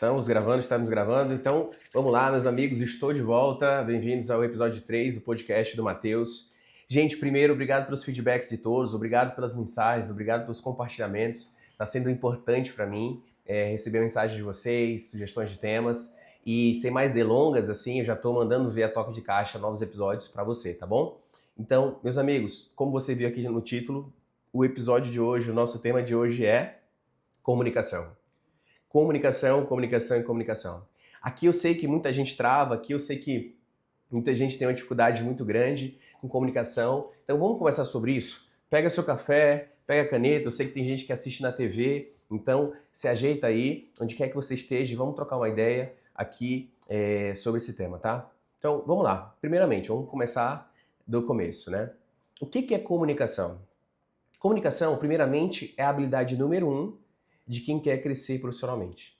Estamos gravando. Então, vamos lá, meus amigos, estou de volta. Bem-vindos ao episódio 3 do podcast do Matheus. Gente, primeiro, obrigado pelos feedbacks de todos, obrigado pelas mensagens, obrigado pelos compartilhamentos. Está sendo importante para mim receber mensagens de vocês, sugestões de temas. E sem mais delongas, assim, eu já estou mandando ver a toque de caixa novos episódios para você, tá bom? Então, meus amigos, como você viu aqui no título, o episódio de hoje, o nosso tema de hoje é comunicação. Comunicação, comunicação e comunicação. Aqui eu sei que muita gente trava, aqui eu sei que muita gente tem uma dificuldade muito grande com comunicação. Então vamos conversar sobre isso? Pega seu café, pega a caneta, eu sei que tem gente que assiste na TV, então se ajeita aí, onde quer que você esteja, e vamos trocar uma ideia aqui sobre esse tema, tá? Então vamos lá. Primeiramente, vamos começar do começo, né? O que é comunicação? Comunicação, primeiramente, é a habilidade número 1 de quem quer crescer profissionalmente.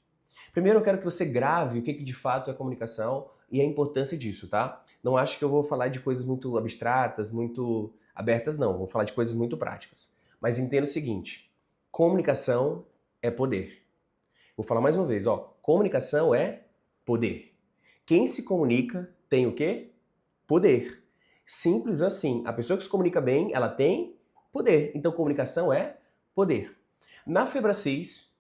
Primeiro eu quero que você grave o que de fato é comunicação e a importância disso, tá? Não acho que eu vou falar de coisas muito abstratas, muito abertas, não. Vou falar de coisas muito práticas. Mas entenda o seguinte, comunicação é poder. Vou falar mais uma vez, ó. Comunicação é poder. Quem se comunica tem o quê? Poder. Simples assim. A pessoa que se comunica bem, ela tem poder. Então comunicação é poder. Na Febracis,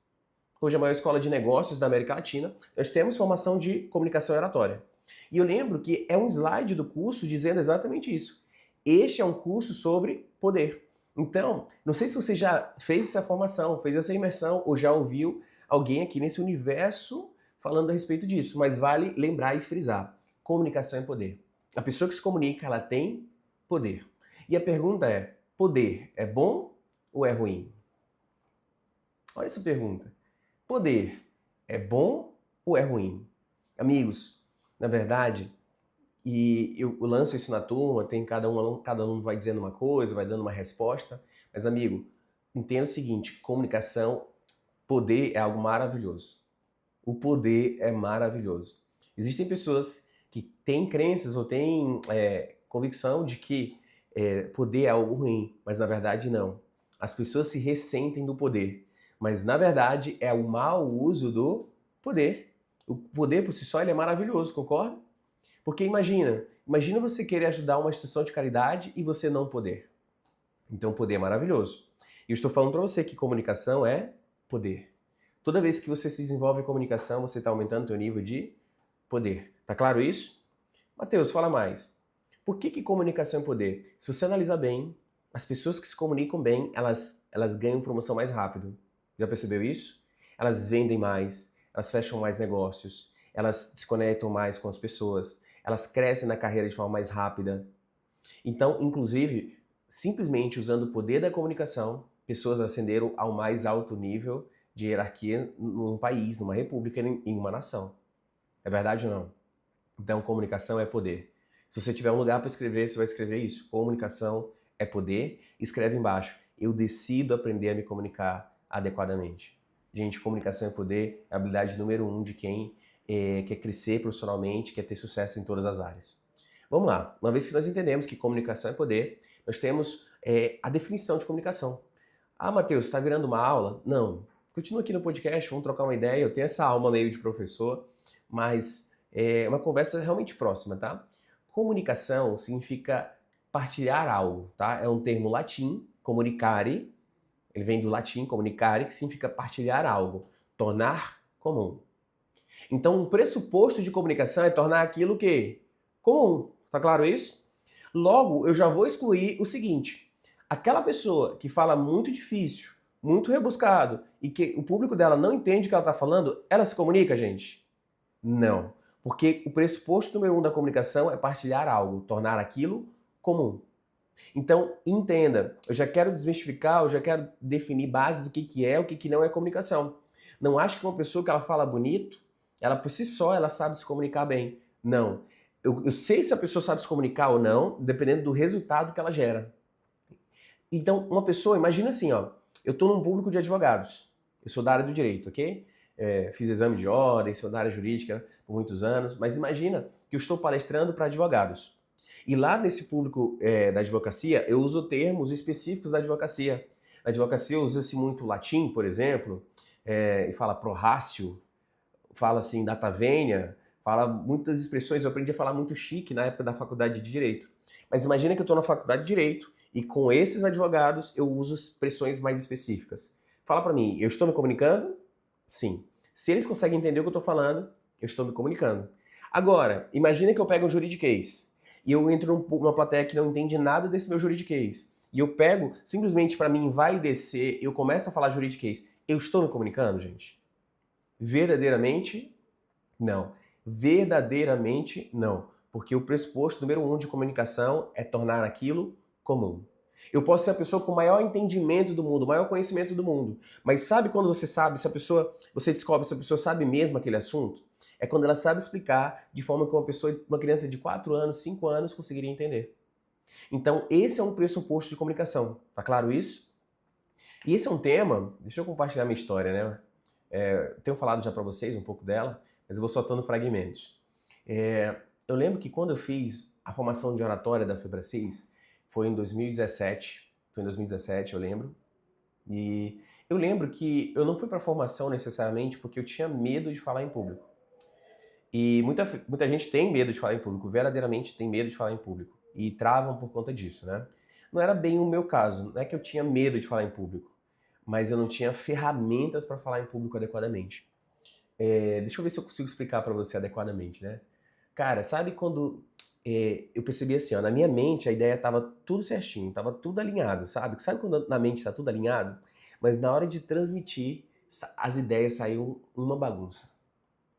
hoje é a maior escola de negócios da América Latina, nós temos formação de comunicação e oratória. E eu lembro que é um slide do curso dizendo exatamente isso. Este é um curso sobre poder. Então, não sei se você já fez essa formação, fez essa imersão ou já ouviu alguém aqui nesse universo falando a respeito disso, mas vale lembrar e frisar. Comunicação é poder. A pessoa que se comunica, ela tem poder. E a pergunta é, poder é bom ou é ruim? Olha essa pergunta. Poder é bom ou é ruim? Amigos, na verdade, e eu lanço isso na turma, tem cada aluno vai dizendo uma coisa, vai dando uma resposta, mas amigo, entenda o seguinte, comunicação, poder é algo maravilhoso. O poder é maravilhoso. Existem pessoas que têm crenças ou têm convicção de que poder é algo ruim, mas na verdade não. As pessoas se ressentem do poder. Mas, na verdade, é o mau uso do poder. O poder, por si só, ele é maravilhoso, concorda? Porque imagina você querer ajudar uma instituição de caridade e você não poder. Então, o poder é maravilhoso. E eu estou falando para você que comunicação é poder. Toda vez que você se desenvolve em comunicação, você está aumentando o seu nível de poder. Tá claro isso? Matheus, fala mais. Por que comunicação é poder? Se você analisar bem, as pessoas que se comunicam bem, elas ganham promoção mais rápido. Já percebeu isso? Elas vendem mais, elas fecham mais negócios, elas se conectam mais com as pessoas, elas crescem na carreira de forma mais rápida. Então, inclusive, simplesmente usando o poder da comunicação, pessoas ascenderam ao mais alto nível de hierarquia num país, numa república, em uma nação. É verdade ou não? Então, comunicação é poder. Se você tiver um lugar para escrever, você vai escrever isso. Comunicação é poder. Escreve embaixo. Eu decido aprender a me comunicar adequadamente. Gente, comunicação é poder, é a habilidade número 1 de quem quer crescer profissionalmente, quer ter sucesso em todas as áreas. Vamos lá, uma vez que nós entendemos que comunicação é poder, nós temos a definição de comunicação. Ah, Matheus, está virando uma aula? Não. Continua aqui no podcast, vamos trocar uma ideia, eu tenho essa alma meio de professor, mas é uma conversa realmente próxima, tá? Comunicação significa partilhar algo, tá? É um termo latim, comunicare. Ele vem do latim comunicare, que significa partilhar algo, tornar comum. Então, o pressuposto de comunicação é tornar aquilo que comum. Tá claro isso? Logo, eu já vou excluir o seguinte. Aquela pessoa que fala muito difícil, muito rebuscado, e que o público dela não entende o que ela está falando, ela se comunica, gente? Não. Porque o pressuposto número 1 da comunicação é partilhar algo, tornar aquilo comum. Então, entenda, eu já quero desmistificar, eu já quero definir base do que é, o que não é comunicação. Não acho que uma pessoa que ela fala bonito, ela por si só, ela sabe se comunicar bem. Não. Eu sei se a pessoa sabe se comunicar ou não, dependendo do resultado que ela gera. Então, uma pessoa, imagina assim, ó, eu estou num público de advogados, eu sou da área do direito, ok? Fiz exame de ordem, sou da área jurídica por muitos anos, mas imagina que eu estou palestrando para advogados. E lá nesse público da advocacia, eu uso termos específicos da advocacia. Na advocacia usa-se muito latim, por exemplo, e fala pro ratio, fala assim, data vênia, fala muitas expressões, eu aprendi a falar muito chique na época da faculdade de Direito. Mas imagina que eu estou na faculdade de Direito e com esses advogados eu uso expressões mais específicas. Fala para mim, eu estou me comunicando? Sim. Se eles conseguem entender o que eu estou falando, eu estou me comunicando. Agora, imagina que eu pego um juridiquês e eu entro numa plateia que não entende nada desse meu juridiquês. E eu pego, simplesmente para mim vai descer, eu começo a falar juridiquês. Eu estou me comunicando, gente? Verdadeiramente, não. Verdadeiramente, não. Porque o pressuposto número 1 de comunicação é tornar aquilo comum. Eu posso ser a pessoa com o maior entendimento do mundo, o maior conhecimento do mundo. Mas sabe quando você sabe, você descobre se a pessoa sabe mesmo aquele assunto? É quando ela sabe explicar de forma que uma criança de 4 anos, 5 anos conseguiria entender. Então, esse é um pressuposto de comunicação. Tá claro isso? E esse é um tema, deixa eu compartilhar minha história, né? Tenho falado já para vocês um pouco dela, mas eu vou soltando fragmentos. Eu lembro que quando eu fiz a formação de oratória da Febracis, foi em 2017, eu lembro, e eu lembro que eu não fui para a formação necessariamente porque eu tinha medo de falar em público. E muita gente tem medo de falar em público, verdadeiramente tem medo de falar em público, e travam por conta disso, né? Não era bem o meu caso, não é que eu tinha medo de falar em público, mas eu não tinha ferramentas para falar em público adequadamente. Deixa eu ver se eu consigo explicar para você adequadamente, né? Cara, sabe quando eu percebi assim, ó, na minha mente a ideia estava tudo certinho, estava tudo alinhado, sabe? Sabe quando na mente está tudo alinhado? Mas na hora de transmitir, as ideias saíram uma bagunça.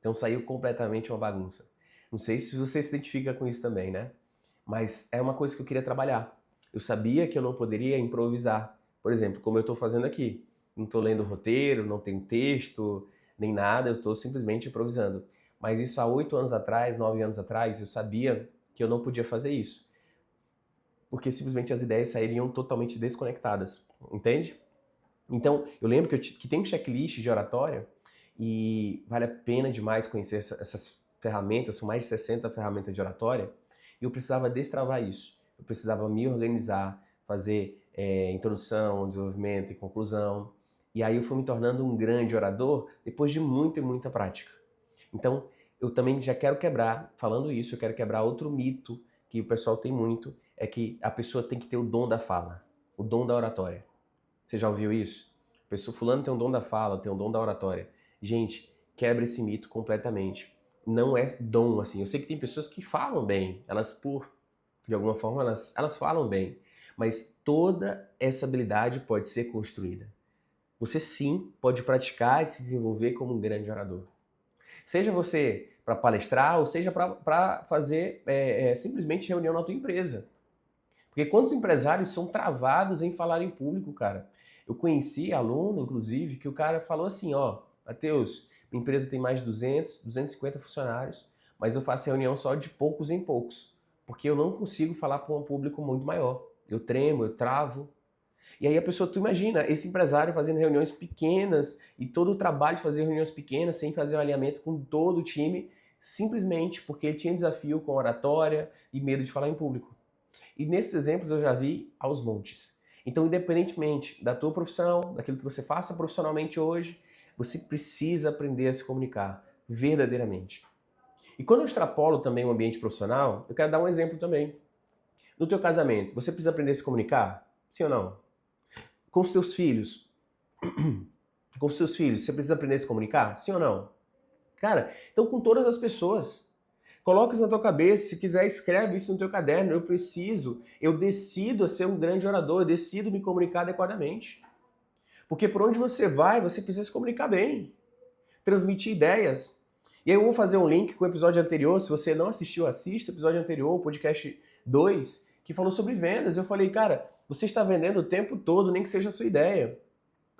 Então saiu completamente uma bagunça. Não sei se você se identifica com isso também, né? Mas é uma coisa que eu queria trabalhar. Eu sabia que eu não poderia improvisar. Por exemplo, como eu estou fazendo aqui. Não estou lendo roteiro, não tenho texto, nem nada, eu estou simplesmente improvisando. Mas isso há 8 anos atrás, 9 anos atrás, eu sabia que eu não podia fazer isso. Porque simplesmente as ideias sairiam totalmente desconectadas, entende? Então, eu lembro que tem um checklist de oratória e vale a pena demais conhecer essas ferramentas, são mais de 60 ferramentas de oratória, e eu precisava destravar isso. Eu precisava me organizar, fazer introdução, desenvolvimento e conclusão. E aí eu fui me tornando um grande orador depois de muita e muita prática. Então, eu também já quero quebrar, falando isso, eu quero quebrar outro mito que o pessoal tem muito, é que a pessoa tem que ter o dom da fala, o dom da oratória. Você já ouviu isso? A pessoa fulano tem um dom da fala, tem um dom da oratória. Gente, quebra esse mito completamente. Não é dom, assim. Eu sei que tem pessoas que falam bem, de alguma forma, elas falam bem. Mas toda essa habilidade pode ser construída. Você sim pode praticar e se desenvolver como um grande orador. Seja você para palestrar ou seja para fazer simplesmente reunião na tua empresa. Porque quantos empresários são travados em falar em público, cara? Eu conheci aluno, inclusive, que o cara falou assim, ó, Matheus, minha empresa tem mais de 200, 250 funcionários, mas eu faço reunião só de poucos em poucos, porque eu não consigo falar para um público muito maior. Eu tremo, eu travo. E aí a pessoa, tu imagina, esse empresário fazendo reuniões pequenas e todo o trabalho de fazer reuniões pequenas sem fazer um alinhamento com todo o time, simplesmente porque ele tinha desafio com oratória e medo de falar em público. E nesses exemplos eu já vi aos montes. Então, independentemente da tua profissão, daquilo que você faça profissionalmente hoje, você precisa aprender a se comunicar verdadeiramente. E quando eu extrapolo também o ambiente profissional, eu quero dar um exemplo também. No teu casamento, você precisa aprender a se comunicar? Sim ou não? Com os teus filhos, você precisa aprender a se comunicar? Sim ou não? Cara, então com todas as pessoas. Coloca isso na tua cabeça, se quiser escreve isso no teu caderno, eu decido a ser um grande orador, eu decido me comunicar adequadamente. Porque por onde você vai, você precisa se comunicar bem, transmitir ideias. E aí eu vou fazer um link com o episódio anterior, se você não assistiu, assista o episódio anterior, o podcast 2, que falou sobre vendas. Eu falei, cara, você está vendendo o tempo todo, nem que seja a sua ideia.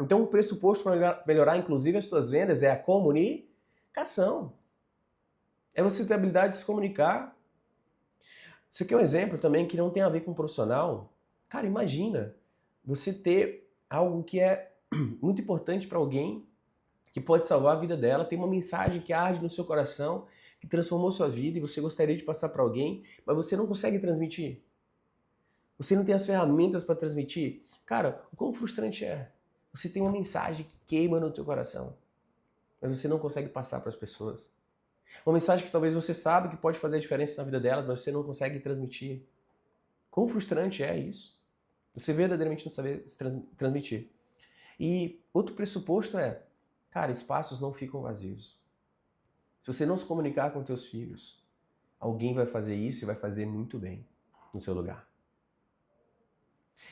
Então o pressuposto para melhorar, inclusive, as suas vendas é a comunicação. É você ter a habilidade de se comunicar. Isso aqui é um exemplo também que não tem a ver com o profissional. Cara, imagina você ter algo que é muito importante para alguém, que pode salvar a vida dela, tem uma mensagem que arde no seu coração, que transformou sua vida e você gostaria de passar para alguém, mas você não consegue transmitir. Você não tem as ferramentas para transmitir. Cara, o quão frustrante é? Você tem uma mensagem que queima no teu coração, mas você não consegue passar para as pessoas. Uma mensagem que talvez você sabe que pode fazer a diferença na vida delas, mas você não consegue transmitir. Quão frustrante é isso? Você verdadeiramente não saber se transmitir. E outro pressuposto é, cara, espaços não ficam vazios. Se você não se comunicar com teus filhos, alguém vai fazer isso e vai fazer muito bem no seu lugar.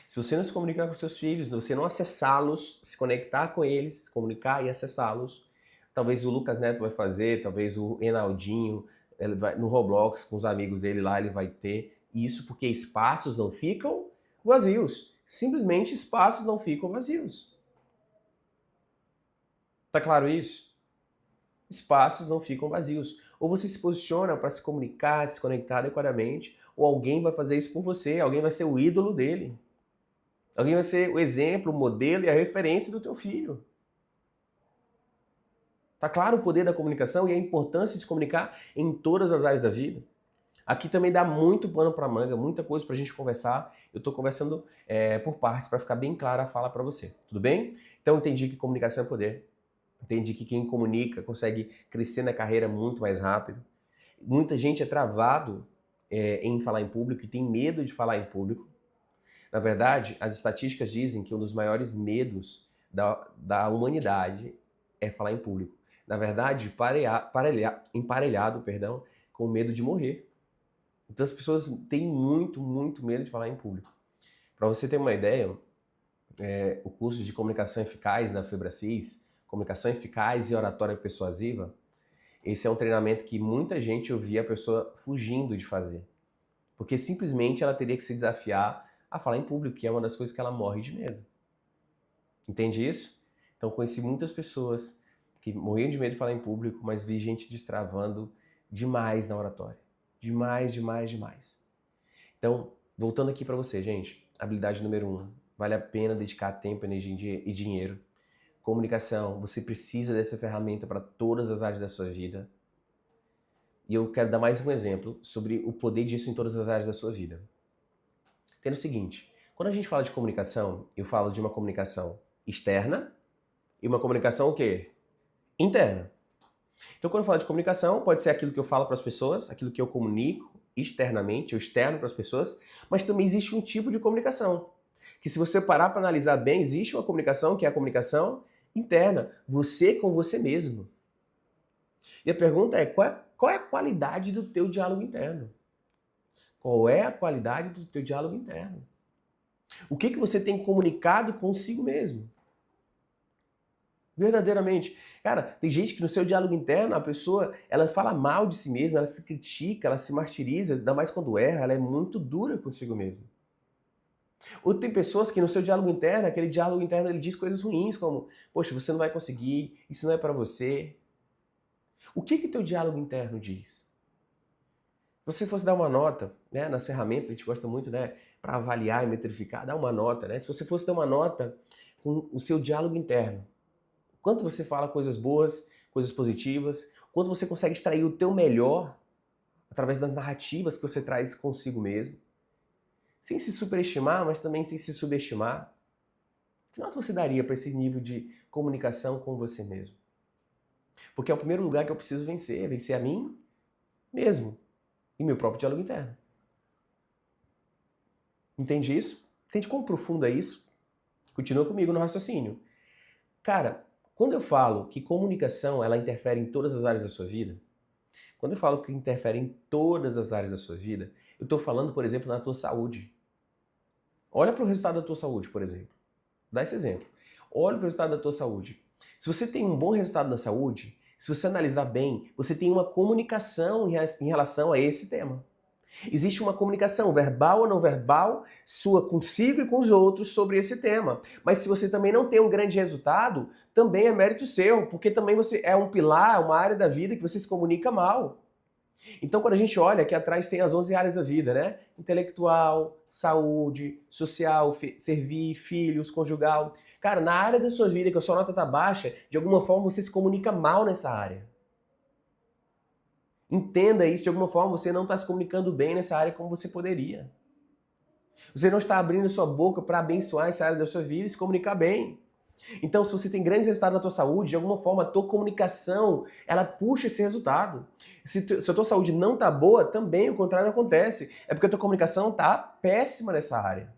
Se você não se comunicar com seus filhos, se você não acessá-los, se conectar com eles, se comunicar e acessá-los, talvez o Lucas Neto vai fazer, talvez o Enaldinho, ele vai, no Roblox, com os amigos dele lá, ele vai ter isso, porque espaços não ficam vazios. Simplesmente espaços não ficam vazios. Tá claro isso? Espaços não ficam vazios. Ou você se posiciona para se comunicar, se conectar adequadamente, ou alguém vai fazer isso por você, alguém vai ser o ídolo dele. Alguém vai ser o exemplo, o modelo e a referência do teu filho. Tá claro o poder da comunicação e a importância de se comunicar em todas as áreas da vida? Aqui também dá muito pano para manga, muita coisa para a gente conversar. Eu estou conversando por partes para ficar bem clara a fala para você. Tudo bem? Então eu entendi que comunicação é poder. Entendi que quem comunica consegue crescer na carreira muito mais rápido. Muita gente é travado em falar em público e tem medo de falar em público. Na verdade, as estatísticas dizem que um dos maiores medos da humanidade é falar em público. Na verdade, emparelhado com o medo de morrer. Então as pessoas têm muito, muito medo de falar em público. Para você ter uma ideia, o curso de comunicação eficaz da Febracis, comunicação eficaz e oratória persuasiva, esse é um treinamento que muita gente ouvia a pessoa fugindo de fazer. Porque simplesmente ela teria que se desafiar a falar em público, que é uma das coisas que ela morre de medo. Entende isso? Então conheci muitas pessoas que morriam de medo de falar em público, mas vi gente destravando demais na oratória. Demais, demais, demais. Então, voltando aqui para você, gente. Habilidade número 1. Vale a pena dedicar tempo, energia e dinheiro. Comunicação. Você precisa dessa ferramenta para todas as áreas da sua vida. E eu quero dar mais um exemplo sobre o poder disso em todas as áreas da sua vida. Tendo o seguinte, quando a gente fala de comunicação, eu falo de uma comunicação externa e uma comunicação o quê? Interna. Então, quando eu falo de comunicação, pode ser aquilo que eu falo para as pessoas, aquilo que eu comunico externamente, ou externo para as pessoas, mas também existe um tipo de comunicação, que se você parar para analisar bem, existe uma comunicação que é a comunicação interna, você com você mesmo. E a pergunta é, qual é a qualidade do teu diálogo interno? Qual é a qualidade do teu diálogo interno? O que você tem comunicado consigo mesmo? Verdadeiramente. Cara, tem gente que no seu diálogo interno, a pessoa, ela fala mal de si mesma, ela se critica, ela se martiriza, ainda mais quando erra, ela é muito dura consigo mesma. Ou tem pessoas que no seu diálogo interno, aquele diálogo interno, ele diz coisas ruins, como, poxa, você não vai conseguir, isso não é para você. O que o teu diálogo interno diz? Se você fosse dar uma nota, né, nas ferramentas, a gente gosta muito, né, para avaliar e metrificar, dar uma nota, né? Se você fosse dar uma nota com o seu diálogo interno, quanto você fala coisas boas, coisas positivas, quanto você consegue extrair o teu melhor através das narrativas que você traz consigo mesmo, sem se superestimar, mas também sem se subestimar. Que nota você daria para esse nível de comunicação com você mesmo? Porque é o primeiro lugar que eu preciso vencer a mim mesmo e meu próprio diálogo interno. Entende isso? Entende quão profundo é isso? Continua comigo no raciocínio. Cara, quando eu falo que comunicação ela interfere em todas as áreas da sua vida, quando eu falo que interfere em todas as áreas da sua vida, eu estou falando, por exemplo, na tua saúde. Olha para o resultado da tua saúde, por exemplo. Dá esse exemplo. Olha para o resultado da tua saúde. Se você tem um bom resultado na saúde, se você analisar bem, você tem uma comunicação em relação a esse tema. Existe uma comunicação verbal ou não verbal sua consigo e com os outros sobre esse tema. Mas se você também não tem um grande resultado, também é mérito seu, porque também você é um pilar, uma área da vida que você se comunica mal. Então, quando a gente olha, aqui atrás tem as 11 áreas da vida, né? Intelectual, saúde, social, servir, filhos, conjugal. Cara, na área da sua vida que a sua nota tá baixa, de alguma forma você se comunica mal nessa área. Entenda isso, de alguma forma você não está se comunicando bem nessa área como você poderia. Você não está abrindo sua boca para abençoar essa área da sua vida e se comunicar bem. Então, se você tem grandes resultados na tua saúde, de alguma forma a tua comunicação, ela puxa esse resultado. Se a tua saúde não tá boa, também o contrário acontece. É porque a tua comunicação tá péssima nessa área.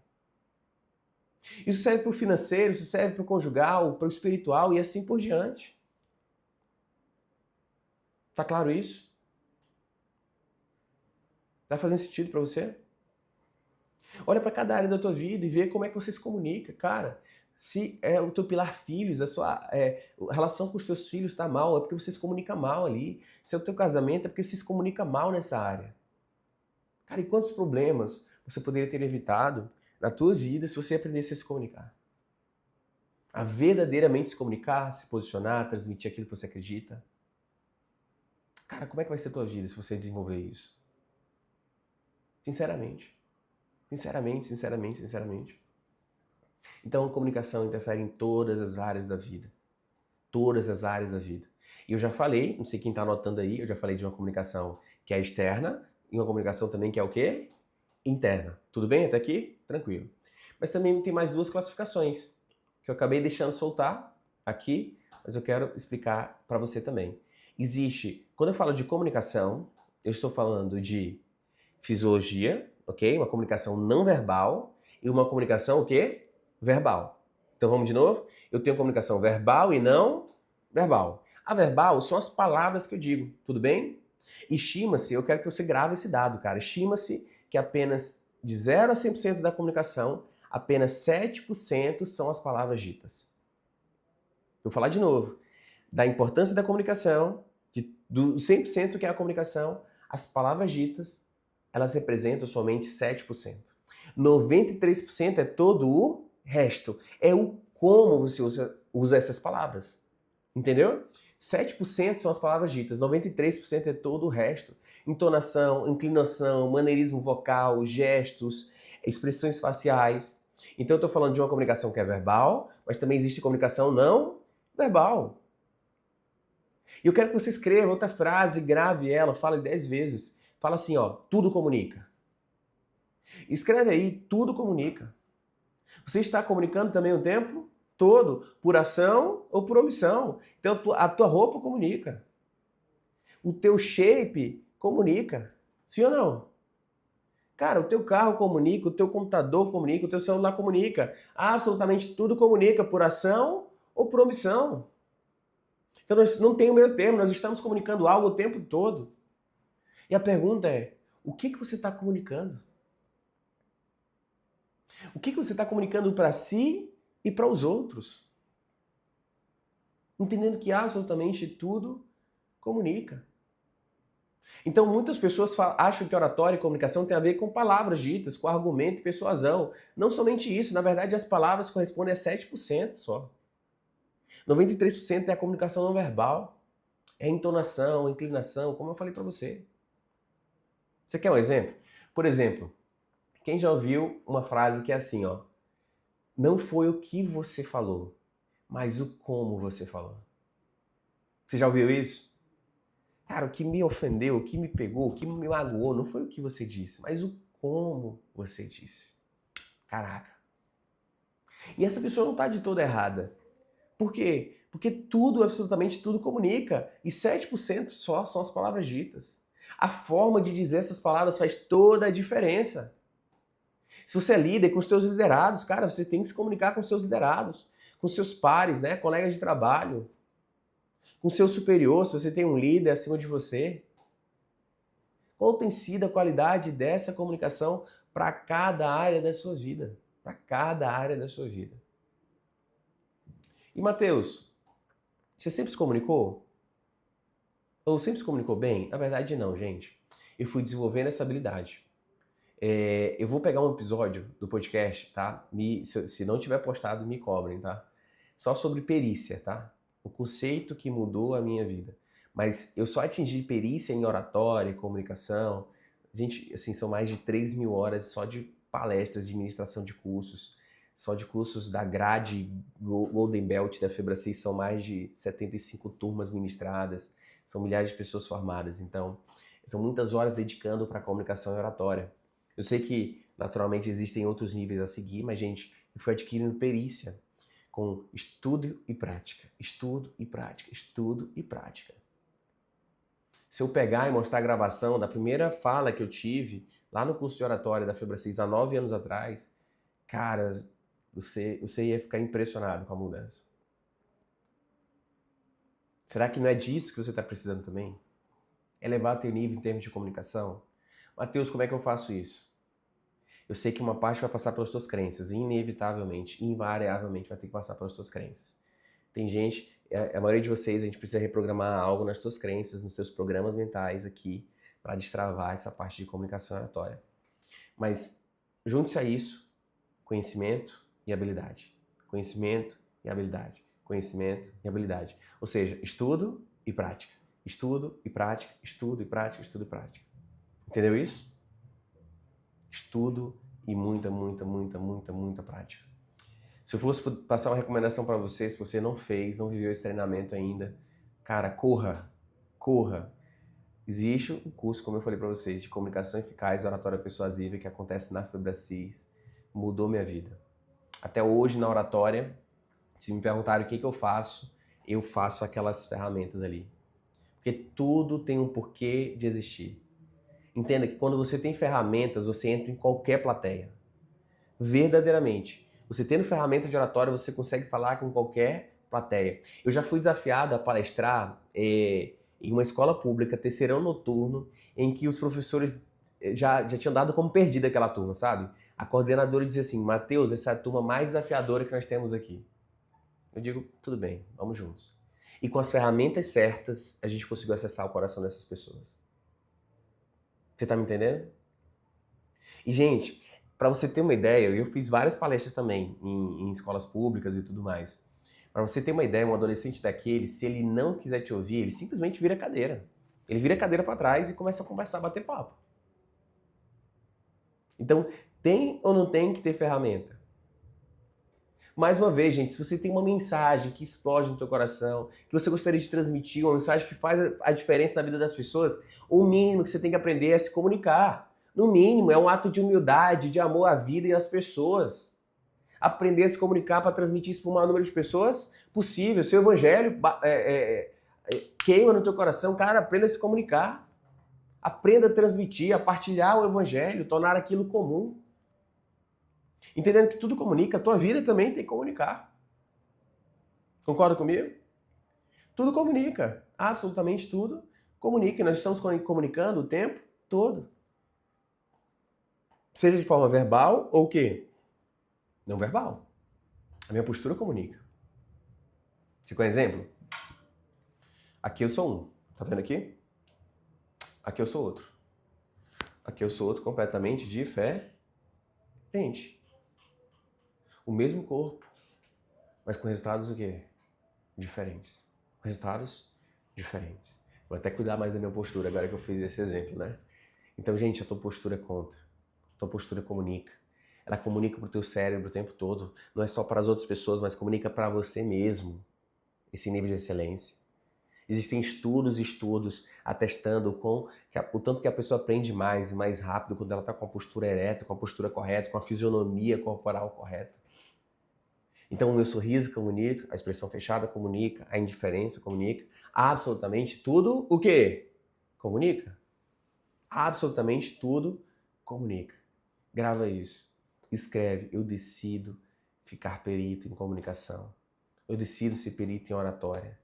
Isso serve para o financeiro, isso serve para o conjugal, para o espiritual e assim por diante. Tá claro isso? Tá fazendo sentido para você? Olha para cada área da tua vida e vê como é que você se comunica, cara. Se é o teu pilar filhos, a relação com os teus filhos está mal, é porque você se comunica mal ali. Se é o teu casamento, é porque você se comunica mal nessa área. Cara, e quantos problemas você poderia ter evitado na tua vida se você aprendesse a se comunicar? A verdadeiramente se comunicar, se posicionar, transmitir aquilo que você acredita. Cara, como é que vai ser a tua vida se você desenvolver isso? Sinceramente. Sinceramente. Então, a comunicação interfere em todas as áreas da vida. Todas as áreas da vida. E eu já falei, não sei quem está anotando aí, eu já falei de uma comunicação que é externa e uma comunicação também que é o quê? Interna. Tudo bem até aqui? Tranquilo. Mas também tem mais duas classificações que eu acabei deixando soltar aqui, mas eu quero explicar para você também. Existe, quando eu falo de comunicação, eu estou falando de fisiologia, ok? Uma comunicação não verbal e uma comunicação o quê? Verbal. Então vamos de novo? Eu tenho comunicação verbal e não verbal. A verbal são as palavras que eu digo, tudo bem? Estima-se, eu quero que você grave esse dado, cara. Estima-se que apenas de 0 a 100% da comunicação, apenas 7% são as palavras ditas. Vou falar de novo. Da importância da comunicação, do 100% que é a comunicação, as palavras ditas, elas representam somente 7%. 93% é todo o resto. É o como você usa essas palavras. Entendeu? 7% são as palavras ditas, 93% é todo o resto. Entonação, inclinação, maneirismo vocal, gestos, expressões faciais. Então eu estou falando de uma comunicação que é verbal, mas também existe comunicação não verbal. E eu quero que você escreva outra frase, grave ela, fale 10 vezes. Fala assim, ó, tudo comunica. Escreve aí, tudo comunica. Você está comunicando também o tempo todo, por ação ou por omissão. Então a tua roupa comunica. O teu shape comunica. Sim ou não? Cara, o teu carro comunica, o teu computador comunica, o teu celular comunica. Absolutamente tudo comunica por ação ou por omissão. Então nós não tem o meio termo, nós estamos comunicando algo o tempo todo. E a pergunta é, o que você está comunicando? O que você está comunicando para si e para os outros? Entendendo que absolutamente tudo comunica. Então muitas pessoas acham que oratória e comunicação tem a ver com palavras ditas, com argumento e persuasão. Não somente isso, na verdade as palavras correspondem a 7% só. 93% é a comunicação não verbal, é entonação, inclinação, como eu falei para você. Você quer um exemplo? Por exemplo, quem já ouviu uma frase que é assim, ó, não foi o que você falou, mas o como você falou. Você já ouviu isso? Cara, o que me ofendeu, o que me pegou, o que me magoou, não foi o que você disse, mas o como você disse. Caraca. E essa pessoa não está de toda errada. Por quê? Porque tudo, absolutamente tudo comunica. E 7% só são as palavras ditas. A forma de dizer essas palavras faz toda a diferença. Se você é líder com os seus liderados, cara, você tem que se comunicar com os seus liderados, com seus pares, né, colegas de trabalho, com seu superior, se você tem um líder acima de você. Qual tem sido a qualidade dessa comunicação para cada área da sua vida? Para cada área da sua vida. E Matheus, você sempre se comunicou? Ou sempre se comunicou bem? Na verdade não, gente. Eu fui desenvolvendo essa habilidade. Eu vou pegar um episódio do podcast, tá? Se não tiver postado, me cobrem, tá? Só sobre perícia, tá? O conceito que mudou a minha vida. Mas eu só atingi perícia em oratória, comunicação. Gente, assim, são mais de 3.000 horas só de palestras, de ministração de cursos. Só de cursos da grade Golden Belt da Febracis são mais de 75 turmas ministradas. São milhares de pessoas formadas. Então, são muitas horas dedicando para comunicação e oratória. Eu sei que, naturalmente, existem outros níveis a seguir, mas, gente, eu fui adquirindo perícia. com estudo e prática, estudo e prática, estudo e prática. Se eu pegar e mostrar a gravação da primeira fala que eu tive lá no curso de oratória da Febracis há 9 anos atrás, cara, você ia ficar impressionado com a mudança. Será que não é disso que você está precisando também? Elevar teu nível em termos de comunicação? Mateus, como é que eu faço isso? Eu sei que uma parte vai passar pelas tuas crenças, inevitavelmente, invariavelmente vai ter que passar pelas tuas crenças. Tem gente, a maioria de vocês, a gente precisa reprogramar algo nas tuas crenças, nos teus programas mentais aqui, para destravar essa parte de comunicação oratória. Mas junte-se a isso, conhecimento e habilidade. Conhecimento e habilidade. Conhecimento e habilidade. Ou seja, estudo e prática. Estudo e prática, estudo e prática, estudo e prática. Entendeu isso? Estudo e muita prática. Se eu fosse passar uma recomendação para você, se você não fez, não viveu esse treinamento ainda, cara, corra. Existe um curso, como eu falei para vocês, de comunicação eficaz e oratória persuasiva que acontece na Febracis. Mudou minha vida. Até hoje, na oratória, se me perguntarem o que eu faço aquelas ferramentas ali. Porque tudo tem um porquê de existir. Entenda que quando você tem ferramentas, você entra em qualquer plateia. Verdadeiramente. Você tendo ferramenta de oratória, você consegue falar com qualquer plateia. Eu já fui desafiado a palestrar em uma escola pública, terceirão noturno, em que os professores já tinham dado como perdida aquela turma, sabe? A coordenadora dizia assim, Mateus, essa é a turma mais desafiadora que nós temos aqui. Eu digo, tudo bem, vamos juntos. E com as ferramentas certas, a gente conseguiu acessar o coração dessas pessoas. Você tá me entendendo? E, gente, para você ter uma ideia, eu fiz várias palestras também em escolas públicas e tudo mais. Para você ter uma ideia, um adolescente daquele, se ele não quiser te ouvir, ele simplesmente vira a cadeira. Ele vira a cadeira para trás e começa a conversar, bater papo. Então, tem ou não tem que ter ferramenta? Mais uma vez, gente, se você tem uma mensagem que explode no teu coração, que você gostaria de transmitir, uma mensagem que faz a diferença na vida das pessoas, o mínimo que você tem que aprender é se comunicar. No mínimo, é um ato de humildade, de amor à vida e às pessoas. Aprender a se comunicar para transmitir isso para o maior número de pessoas possível. Seu evangelho queima no teu coração. Cara, aprenda a se comunicar. Aprenda a transmitir, a partilhar o evangelho, tornar aquilo comum. Entendendo que tudo comunica, a tua vida também tem que comunicar. Concorda comigo? Tudo comunica. Absolutamente tudo comunica. E nós estamos comunicando o tempo todo. Seja de forma verbal ou o quê? Não verbal. A minha postura comunica. Você quer um exemplo? Aqui eu sou um. Tá vendo aqui? Aqui eu sou outro. Aqui eu sou outro completamente diferente. O mesmo corpo, mas com resultados o quê? Diferentes. Resultados diferentes. Vou até cuidar mais da minha postura agora que eu fiz esse exemplo, né? Então, gente, a tua postura conta. A tua postura comunica. Ela comunica pro teu cérebro o tempo todo. Não é só para as outras pessoas, mas comunica para você mesmo. Esse nível de excelência. Existem estudos atestando o tanto que a pessoa aprende mais e mais rápido quando ela está com a postura ereta, com a postura correta, com a fisionomia corporal correta. Então, o meu sorriso comunica, a expressão fechada comunica, a indiferença comunica. Absolutamente tudo o quê? Comunica. Absolutamente tudo comunica. Grava isso. Escreve. Eu decido ficar perito em comunicação. Eu decido ser perito em oratória.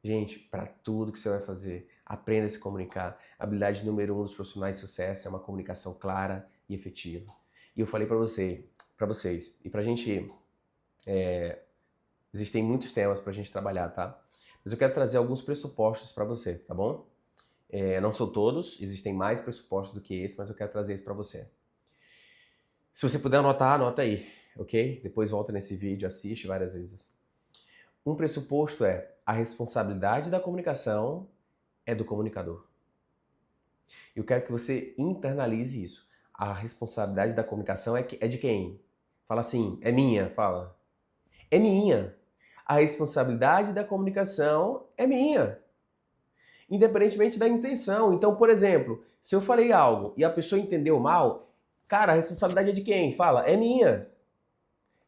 Gente, para tudo que você vai fazer, aprenda a se comunicar. A habilidade número 1 dos profissionais de sucesso é uma comunicação clara e efetiva. E eu falei para vocês, e pra gente... existem muitos temas pra gente trabalhar, tá? Mas eu quero trazer alguns pressupostos para você, tá bom? Não são todos, existem mais pressupostos do que esse, mas eu quero trazer isso para você. Se você puder anotar, anota aí, ok? Depois volta nesse vídeo, assiste várias vezes. Um pressuposto é a responsabilidade da comunicação é do comunicador. Eu quero que você internalize isso. A responsabilidade da comunicação é de quem? Fala assim, é minha, fala. É minha. A responsabilidade da comunicação é minha. Independentemente da intenção. Então, por exemplo, se eu falei algo e a pessoa entendeu mal, cara, a responsabilidade é de quem? Fala, é minha.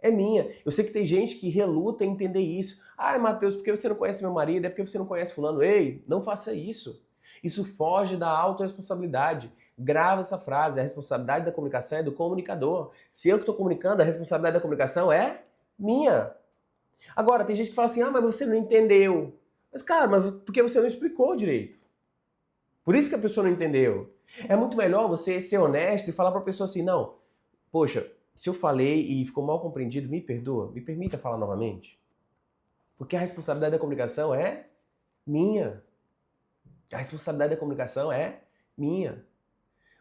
É minha. Eu sei que tem gente que reluta em entender isso. Ai, Matheus, por que você não conhece meu marido? É porque você não conhece fulano. Ei, não faça isso. Isso foge da autorresponsabilidade. Grava essa frase. A responsabilidade da comunicação é do comunicador. Se eu que estou comunicando, a responsabilidade da comunicação é minha. Agora, tem gente que fala assim, ah, mas você não entendeu. Mas, cara, mas porque você não explicou direito. Por isso que a pessoa não entendeu. É muito melhor você ser honesto e falar para a pessoa assim, não, poxa, se eu falei e ficou mal compreendido, me perdoa, me permita falar novamente. Porque a responsabilidade da comunicação é minha. A responsabilidade da comunicação é minha.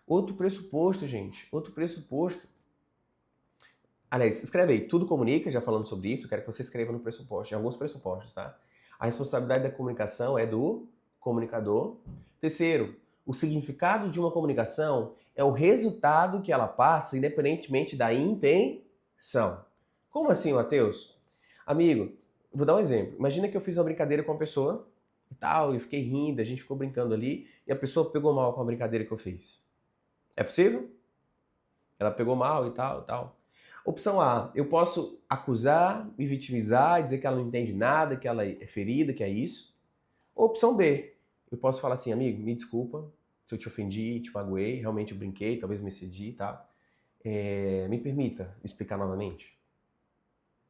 Outro pressuposto, gente, outro pressuposto. Aliás, escreve aí, tudo comunica, já falando sobre isso, eu quero que você escreva no pressuposto, em alguns pressupostos, tá? A responsabilidade da comunicação é do comunicador. Terceiro, o significado de uma comunicação é o resultado que ela passa, independentemente da intenção. Como assim, Matheus? Amigo, vou dar um exemplo. Imagina que eu fiz uma brincadeira com uma pessoa e tal, e fiquei rindo, a gente ficou brincando ali, e a pessoa pegou mal com a brincadeira que eu fiz. É possível? Ela pegou mal e tal, e tal. Opção A, eu posso acusar, me vitimizar, dizer que ela não entende nada, que ela é ferida, que é isso. Ou opção B, eu posso falar assim, amigo, me desculpa se eu te ofendi, te magoei, realmente eu brinquei, talvez me excedi, tá? Me permita explicar novamente.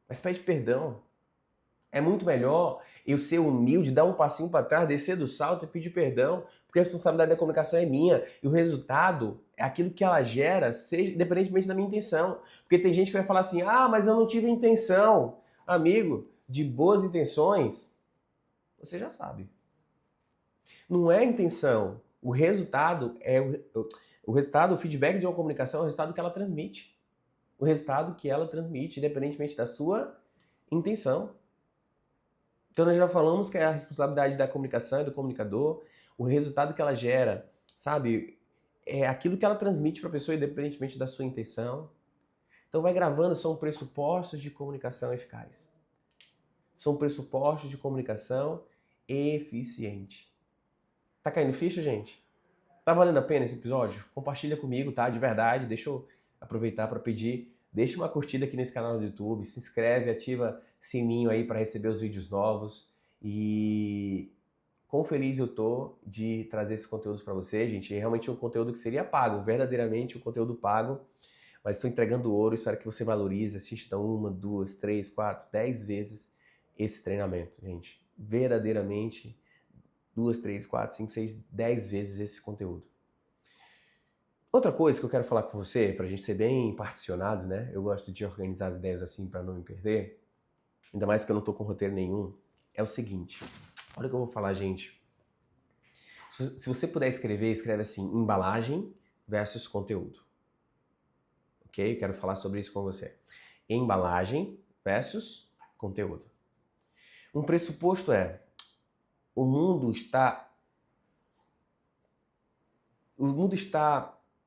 Mas pede perdão. É muito melhor eu ser humilde, dar um passinho para trás, descer do salto e pedir perdão, porque a responsabilidade da comunicação é minha e o resultado é aquilo que ela gera, seja independentemente da minha intenção. Porque tem gente que vai falar assim, ah, mas eu não tive intenção. Amigo, de boas intenções, você já sabe. Não é a intenção. O resultado é o resultado, o feedback de uma comunicação é o resultado que ela transmite. O resultado que ela transmite, independentemente da sua intenção. Então nós já falamos que é a responsabilidade da comunicação e do comunicador, o resultado que ela gera, sabe? É aquilo que ela transmite para a pessoa, independentemente da sua intenção. Então vai gravando, são pressupostos de comunicação eficaz. São pressupostos de comunicação eficiente. Tá caindo ficha, gente? Tá valendo a pena esse episódio? Compartilha comigo, tá? De verdade. Deixa eu aproveitar para pedir. Deixa uma curtida aqui nesse canal do YouTube, se inscreve, ativa sininho aí para receber os vídeos novos. E quão feliz eu tô de trazer esses conteúdos para você, gente. É realmente um conteúdo que seria pago, verdadeiramente um conteúdo pago. Mas estou entregando ouro, espero que você valorize, assista 1, 2, 3, 4, 10 vezes esse treinamento, gente. Verdadeiramente 2, 3, 4, 5, 6, 10 vezes esse conteúdo. Outra coisa que eu quero falar com você, pra gente ser bem particionado, né? Eu gosto de organizar as ideias assim para não me perder, ainda mais que eu não tô com roteiro nenhum, é o seguinte. Olha o que eu vou falar, gente. Se você puder escrever, escreve assim, embalagem versus conteúdo. Ok? Eu quero falar sobre isso com você. Embalagem versus conteúdo. Um pressuposto é, o mundo está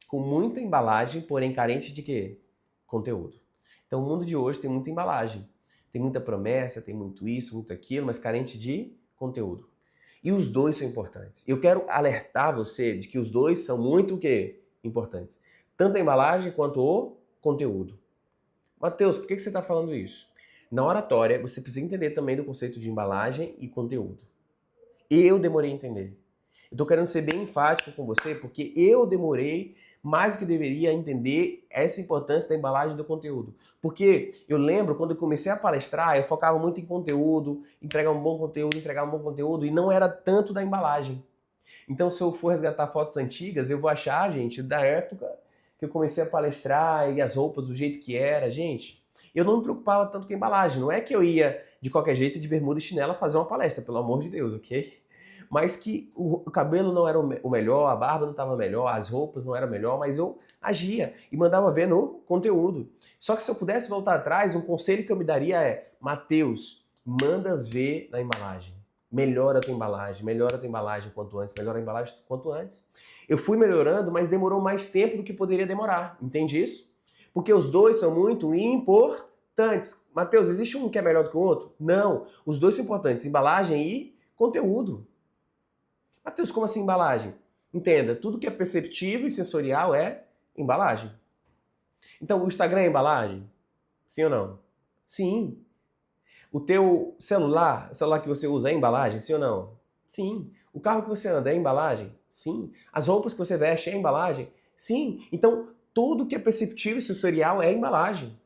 com muita embalagem, porém carente de quê? Conteúdo. Então o mundo de hoje tem muita embalagem. Tem muita promessa, tem muito isso, muito aquilo, mas carente de conteúdo. E os dois são importantes. Eu quero alertar você de que os dois são muito o quê? Importantes. Tanto a embalagem quanto o conteúdo. Matheus, por que você está falando isso? Na oratória, você precisa entender também do conceito de embalagem e conteúdo. Eu demorei a entender. Eu tô querendo ser bem enfático com você porque eu demorei mais do que deveria a entender essa importância da embalagem do conteúdo. Porque eu lembro quando eu comecei a palestrar, eu focava muito em conteúdo, entregar um bom conteúdo e não era tanto da embalagem. Então se eu for resgatar fotos antigas, eu vou achar, gente, da época que eu comecei a palestrar e as roupas do jeito que era, gente. Eu não me preocupava tanto com a embalagem. Não é que eu ia de qualquer jeito de bermuda e chinela fazer uma palestra, pelo amor de Deus, ok? Mas que o cabelo não era o melhor, a barba não estava melhor, as roupas não eram melhor, mas eu agia e mandava ver no conteúdo. Só que se eu pudesse voltar atrás, um conselho que eu me daria é, Matheus, manda ver na embalagem. Melhora a tua embalagem quanto antes, melhora a embalagem quanto antes. Eu fui melhorando, mas demorou mais tempo do que poderia demorar, entende isso? Porque os dois são muito importantes. Matheus, existe um que é melhor do que o outro? Não, os dois são importantes, embalagem e conteúdo. Matheus, como assim embalagem? Entenda, tudo que é perceptível e sensorial é embalagem. Então, o Instagram é embalagem? Sim ou não? Sim. O teu celular, o celular que você usa é embalagem, sim ou não? Sim. O carro que você anda é embalagem? Sim. As roupas que você veste é embalagem? Sim. Então, tudo que é perceptível e sensorial é embalagem.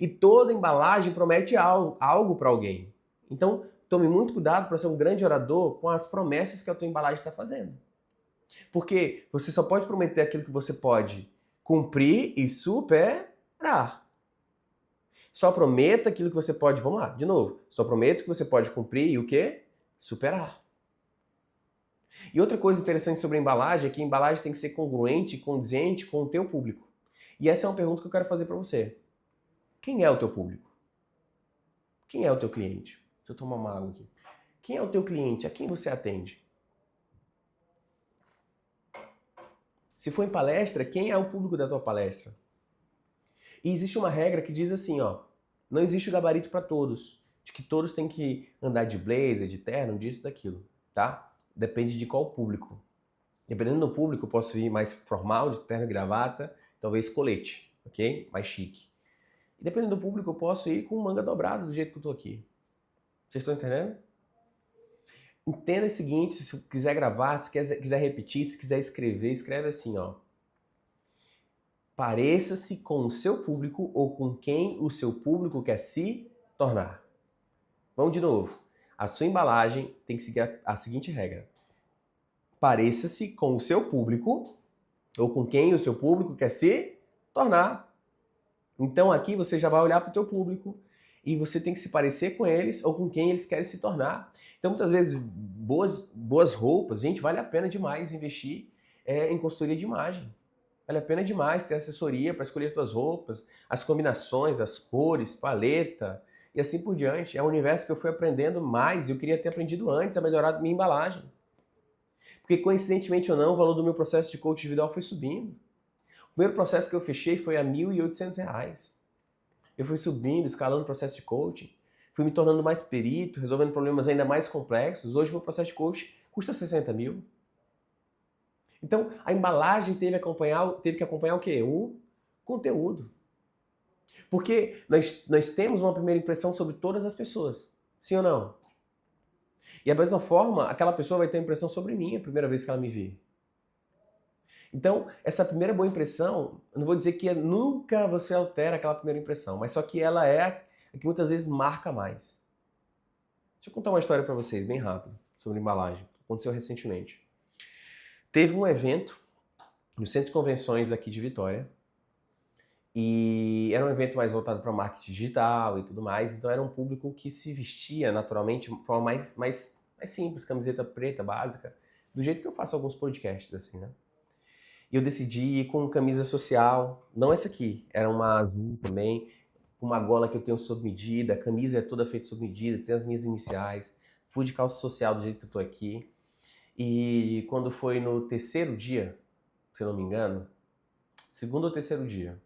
E toda embalagem promete algo para alguém. Então, tome muito cuidado para ser um grande orador com as promessas que a tua embalagem está fazendo. Porque você só pode prometer aquilo que você pode cumprir e superar. Só prometa aquilo que você pode, vamos lá, de novo. Só prometa que você pode cumprir e o quê? Superar. E outra coisa interessante sobre a embalagem é que a embalagem tem que ser congruente e condizente com o teu público. E essa é uma pergunta que eu quero fazer para você. Quem é o teu público? Quem é o teu cliente? Deixa eu tomar uma água aqui. Quem é o teu cliente? A quem você atende? Se for em palestra, quem é o público da tua palestra? E existe uma regra que diz assim, ó, não existe o gabarito para todos, de que todos têm que andar de blazer, de terno, disso, daquilo, tá? Depende de qual público. Dependendo do público, eu posso ir mais formal, de terno e gravata, talvez colete, ok? Mais chique. E dependendo do público, eu posso ir com manga dobrada, do jeito que eu tô aqui. Vocês estão entendendo? Entenda o seguinte, se quiser gravar, se quiser repetir, se quiser escrever, escreve assim, ó. Pareça-se com o seu público ou com quem o seu público quer se tornar. Vamos de novo. A sua embalagem tem que seguir a seguinte regra. Pareça-se com o seu público ou com quem o seu público quer se tornar. Então aqui você já vai olhar para o teu público e você tem que se parecer com eles ou com quem eles querem se tornar. Então muitas vezes boas roupas, gente, vale a pena demais investir em consultoria de imagem. Vale a pena demais ter assessoria para escolher suas roupas, as combinações, as cores, paleta e assim por diante. É um universo que eu fui aprendendo mais e eu queria ter aprendido antes a melhorar a minha embalagem. Porque coincidentemente ou não, o valor do meu processo de coach individual foi subindo. O primeiro processo que eu fechei foi a R$ 1.800. Eu fui subindo, escalando o processo de coaching, fui me tornando mais perito, resolvendo problemas ainda mais complexos. Hoje o meu processo de coaching custa 60 mil. Então, a embalagem teve que acompanhar o quê? O conteúdo. Porque nós temos uma primeira impressão sobre todas as pessoas. Sim ou não? E da mesma forma, aquela pessoa vai ter uma impressão sobre mim a primeira vez que ela me vê. Então, essa primeira boa impressão, eu não vou dizer que nunca você altera aquela primeira impressão, mas só que ela é a que muitas vezes marca mais. Deixa eu contar uma história para vocês, bem rápido, sobre embalagem. Aconteceu recentemente. Teve um evento no Centro de Convenções aqui de Vitória, e era um evento mais voltado para marketing digital e tudo mais, então era um público que se vestia naturalmente de forma mais simples, camiseta preta, básica, do jeito que eu faço alguns podcasts, assim, né? E eu decidi ir com camisa social, não essa aqui, era uma azul também, com uma gola que eu tenho sob medida, a camisa é toda feita sob medida, tem as minhas iniciais, fui de calça social do jeito que eu tô aqui, e quando foi no terceiro dia, se eu não me engano, segundo ou terceiro dia,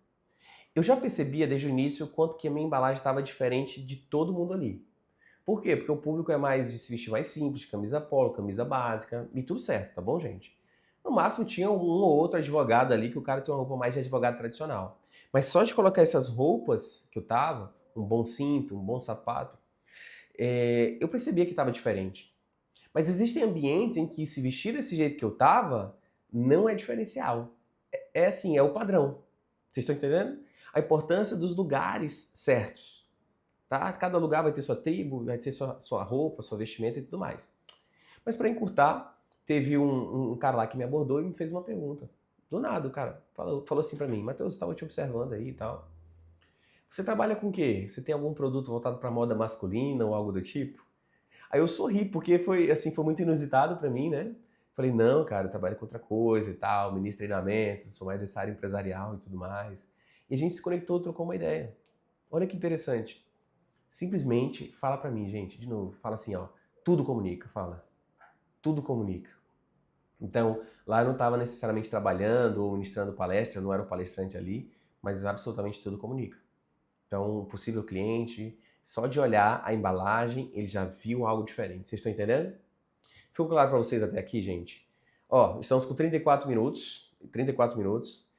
eu já percebia desde o início o quanto que a minha embalagem estava diferente de todo mundo ali. Por quê? Porque o público é mais de se vestir mais simples, camisa polo, camisa básica, e tudo certo, tá bom, gente? No máximo tinha um ou outro advogado ali que o cara tem uma roupa mais de advogado tradicional. Mas só de colocar essas roupas que eu tava, um bom cinto, um bom sapato, eu percebia que estava diferente. Mas existem ambientes em que se vestir desse jeito que eu tava não é diferencial. É assim, é o padrão. Vocês estão entendendo? A importância dos lugares certos. Tá? Cada lugar vai ter sua tribo, vai ter sua roupa, sua vestimenta e tudo mais. Mas para encurtar, teve um cara lá que me abordou e me fez uma pergunta. Do nada, o cara falou assim para mim: Matheus, eu estava te observando aí e tal. Você trabalha com o quê? Você tem algum produto voltado para moda masculina ou algo do tipo? Aí eu sorri, porque foi muito inusitado para mim, né? Falei, não, cara, eu trabalho com outra coisa e tal, ministro de treinamento, sou mais dessa área empresarial e tudo mais. E a gente se conectou, trocou uma ideia. Olha que interessante. Simplesmente fala para mim, gente, de novo, fala assim, ó, tudo comunica, fala. Tudo comunica. Então, lá eu não estava necessariamente trabalhando ou ministrando palestra, eu não era o palestrante ali, mas absolutamente tudo comunica. Então, o possível cliente, só de olhar a embalagem, ele já viu algo diferente. Vocês estão entendendo? Ficou claro para vocês até aqui, gente? Ó, estamos com 34 minutos. 34 minutos.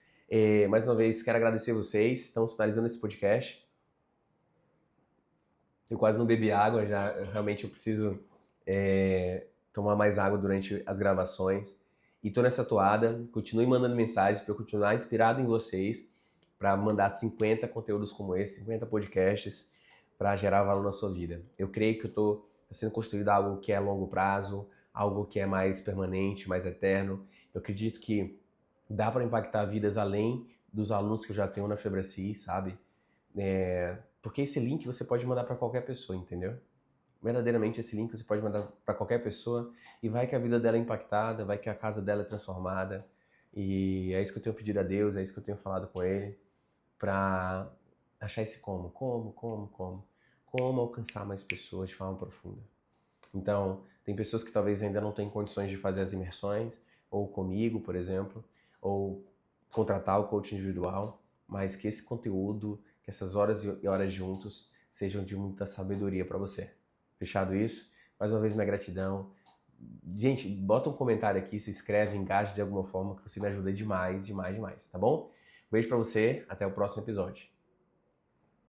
Mais uma vez, quero agradecer vocês. Estamos finalizando esse podcast. Eu quase não bebi água, realmente eu preciso tomar mais água durante as gravações. E tô nessa toada, continue mandando mensagens para eu continuar inspirado em vocês, para mandar 50 conteúdos como esse, 50 podcasts, para gerar valor na sua vida. Eu creio que tá sendo construído algo que é a longo prazo, algo que é mais permanente, mais eterno. Eu acredito que dá para impactar vidas além dos alunos que eu já tenho na Febracis, sabe? Porque esse link você pode mandar para qualquer pessoa, entendeu? Verdadeiramente esse link você pode mandar para qualquer pessoa e vai que a vida dela é impactada, vai que a casa dela é transformada. E é isso que eu tenho pedido a Deus, é isso que eu tenho falado com Ele, para achar esse como alcançar mais pessoas de forma profunda. Então, tem pessoas que talvez ainda não têm condições de fazer as imersões, ou comigo, por exemplo, ou contratar o coach individual, mas que esse conteúdo, que essas horas e horas juntos sejam de muita sabedoria para você. Fechado isso? Mais uma vez, minha gratidão. Gente, bota um comentário aqui, se inscreve, engaja de alguma forma, que você me ajuda demais, demais, demais, tá bom? Beijo pra você, até o próximo episódio.